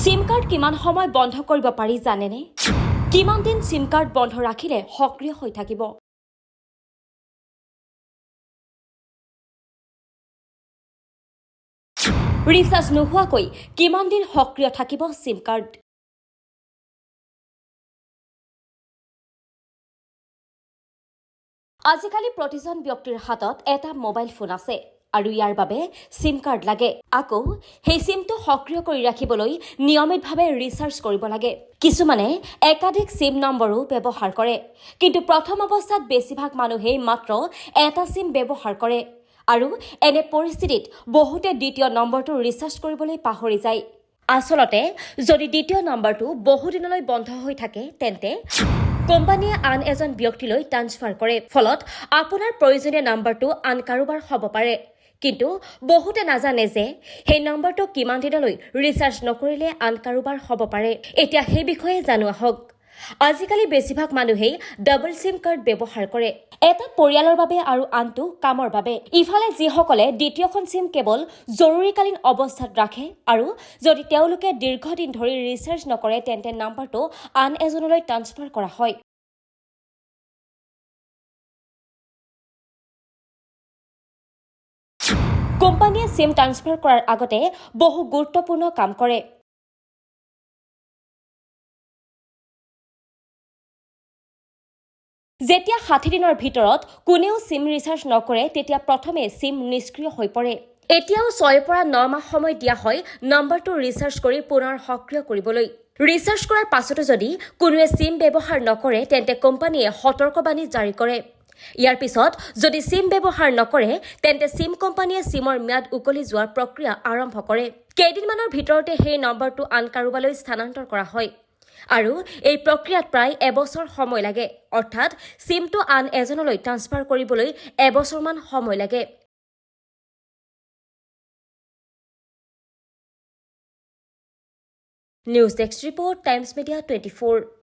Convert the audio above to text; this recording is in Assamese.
সিম কাৰ্ড কিমান সময় বন্ধ কৰিব পাৰি জানেনে? কিমান দিন সিম কাৰ্ড বন্ধ ৰাখিলে সক্ৰিয় হৈ থাকিব? ৰিচাৰ্জ নোহোৱাকৈ কিমান দিন সক্ৰিয় থাকিব সিম কাৰ্ড? আজিকালি প্ৰতিজন ব্যক্তিৰ হাতত এটা মোবাইল ফোন আছে আৰু ইয়াৰ বাবে সিম কাৰ্ড লাগে। আকৌ সেই সিমটো সক্ৰিয় কৰি ৰাখিবলৈ নিয়মিতভাৱে ৰিচাৰ্জ কৰিব লাগে। কিছুমানে একাধিক সিম নম্বৰো ব্যৱহাৰ কৰে, কিন্তু প্ৰথম অৱস্থাত বেছিভাগ মানুহেই মাত্ৰ এটা সিম ব্যৱহাৰ কৰে আৰু এনে পৰিস্থিতিত বহুতে দ্বিতীয় নম্বৰটো ৰিচাৰ্জ কৰিবলৈ পাহৰি যায়। আচলতে যদি দ্বিতীয় নম্বৰটো বহুদিনলৈ বন্ধ হৈ থাকে তেন্তে কোম্পানীয়ে আন এজন ব্যক্তিলৈ ট্ৰান্সফাৰ কৰে, ফলত আপোনাৰ প্ৰয়োজনীয় নম্বৰটো আন কাৰোবাৰ হ'ব পাৰে। কিন্তু বহুতে নাজানে যে সেই নম্বৰটো কিমান দিনলৈ ৰিচাৰ্জ নকৰিলে আন কাৰোবাৰ হ'ব পাৰে। এতিয়া সেই বিষয়ে জানো আহক। আজিকালি বেছিভাগ মানুহেই ডাবল সিম কাৰ্ড ব্যৱহাৰ কৰে, এটা পৰিয়ালৰ বাবে আৰু আনটো কামৰ বাবে। ইফালে যিসকলে দ্বিতীয়খন সিম কেৱল জৰুৰীকালীন অৱস্থাত ৰাখে আৰু যদি তেওঁলোকে দীৰ্ঘদিন ধৰি ৰিচাৰ্জ নকৰে তেন্তে নম্বৰটো আন এজনলৈ ট্ৰান্সফাৰ কৰা হয়। কোম্পানীয়ে সিম ট্ৰান্সফাৰ কৰাৰ আগতে বহু গুৰুত্বপূৰ্ণ কাম কৰে। যেতিয়া 60 দিনৰ ভিতৰত কোনেও সিম ৰিচাৰ্জ নকৰে তেতিয়া প্ৰথমে সিম নিষ্ক্ৰিয় হৈ পৰে। এতিয়াও 6 পৰা 9 মাহ সময় দিয়া হয় নম্বৰটো ৰিচাৰ্জ কৰি পুনৰ সক্ৰিয় কৰিবলৈ। ৰিচাৰ্জ কৰাৰ পাছতো যদি কোনোৱে সিম ব্যৱহাৰ নকৰে তেন্তে কোম্পানীয়ে সতৰ্কবাণী জাৰি কৰে। ইয়াৰ পিছত যদি সিম ব্যৱহাৰ নকৰে তেন্তে সিম কোম্পানীয়ে সিমৰ ম্যাদ উকলি যোৱাৰ প্ৰক্ৰিয়া আৰম্ভ কৰে। কেইদিনমানৰ ভিতৰতে সেই নম্বৰটো আন কাৰোবালৈ স্থানান্তৰ কৰা হয় আৰু এই প্ৰক্ৰিয়াত প্ৰায় এবছৰ সময় লাগে, অৰ্থাৎ সিমটো আন এজনলৈ ট্ৰান্সফাৰ কৰিবলৈ এবছৰমান সময় লাগে। News desk report, times media 24।